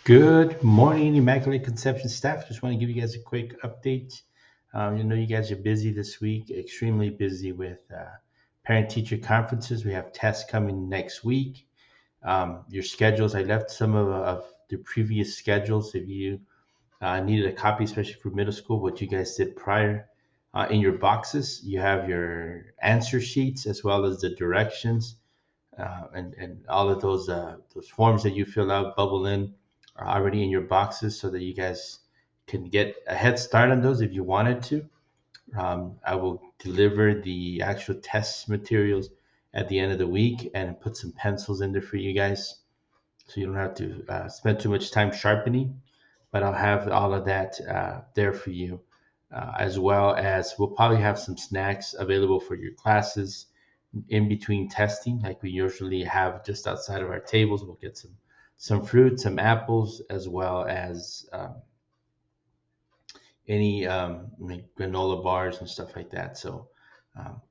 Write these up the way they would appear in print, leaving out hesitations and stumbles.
Good morning, Immaculate Conception staff. Just want to give you guys a quick update. You guys are busy this week, extremely busy with parent-teacher conferences. We have tests coming next week. Your schedules, I left some of the previous schedules. If you needed a copy, especially for middle school, what you guys did prior, in your boxes, you have your answer sheets as well as the directions and all of those forms that you fill out, bubble in, are already in your boxes so that you guys can get a head start on those if you wanted to. I will deliver the actual test materials at the end of the week and put some pencils in there for you guys so you don't have to spend too much time sharpening. But I'll have all of that there for you, as well as we'll probably have some snacks available for your classes in between testing, like we usually have just outside of our tables. We'll get some fruit, some apples, as well as any like granola bars and stuff like that. So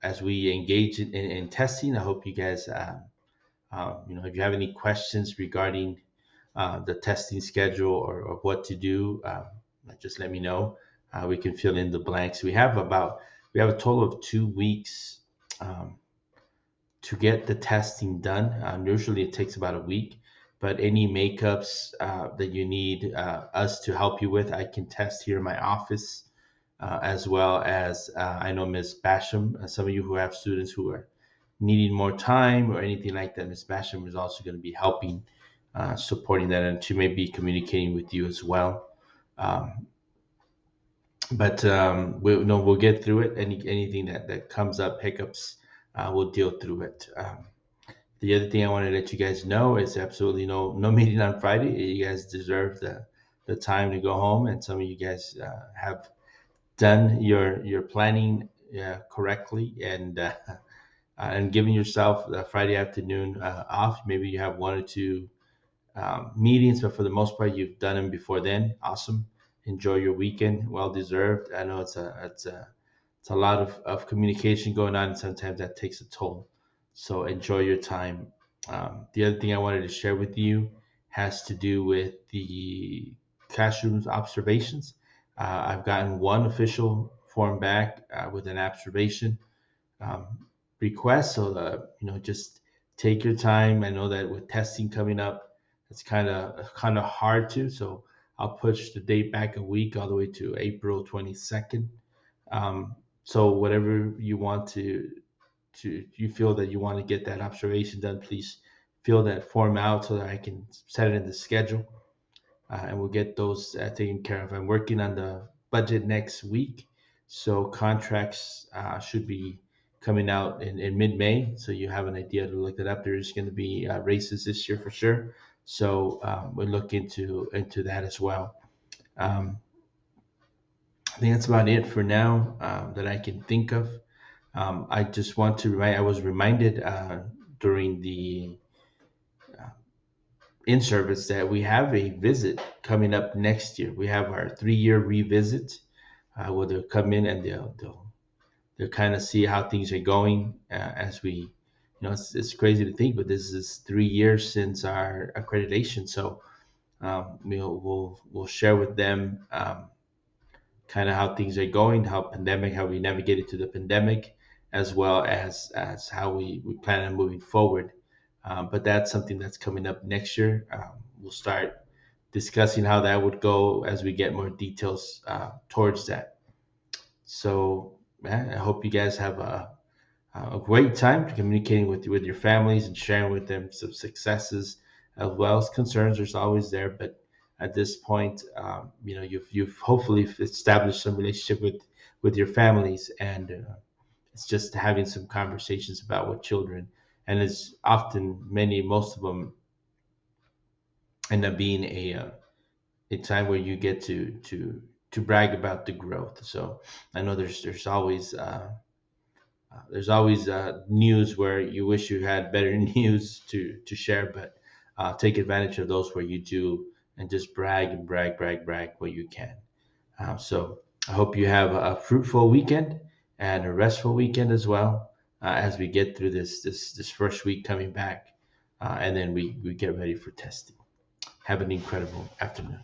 as we engage in testing, I hope you guys, if you have any questions regarding the testing schedule or what to do, just let me know. We can fill in the blanks. We have a total of 2 weeks. To get the testing done. Usually it takes about a week, but any makeups that you need us to help you with, I can test here in my office, as well as I know Ms. Basham. Some of you who have students who are needing more time or anything like that, Ms. Basham is also going to be helping, supporting that, and she may be communicating with you as well. Um, but we'll get through it. Anything that comes up, hiccups, we'll deal through it. The other thing I want to let you guys know is absolutely no meeting on Friday. You guys deserve the time to go home, and some of you guys have done your planning correctly and giving yourself the Friday afternoon off. Maybe you have one or two meetings, but for the most part, you've done them before then. Awesome. Enjoy your weekend. Well deserved. I know it's a lot of communication going on, and sometimes that takes a toll. So enjoy your time. The other thing I wanted to share with you has to do with the classroom's observations. I've gotten one official form back with an observation um, request. So just take your time. I know that with testing coming up, it's kind of hard to. So I'll push the date back a week, all the way to April 22nd. So whatever you want to you feel that you want to get that observation done, please fill that form out so that I can set it in the schedule, and we'll get those taken care of. I'm working on the budget next week, so contracts should be coming out in mid-May. So you have an idea to look it up. There's going to be races this year for sure. So we'll look into that as well. Um, I think that's about it for now that I can think of. I just want to remind. I was reminded during the in service that we have a visit coming up next year. We have our 3-year revisit, where they'll come in and they'll kind of see how things are going as we, it's crazy to think, but this is 3 years since our accreditation. So we'll share with them kind of how things are going, how we navigated to the pandemic, as well as how we plan on moving forward. But that's something that's coming up next year. We'll start discussing how that would go as we get more details towards that. So man, I hope you guys have a great time communicating with your families and sharing with them some successes as well as concerns. There's always there, but at this point, you've hopefully established some relationship with your families, and it's just having some conversations about what children, and it's often most of them end up being a time where you get to brag about the growth. So I know there's always news where you wish you had better news to share, but take advantage of those where you do, and just brag and brag where you can. So I hope you have a fruitful weekend and a restful weekend as well, as we get through this first week coming back, and then we get ready for testing. Have an incredible afternoon.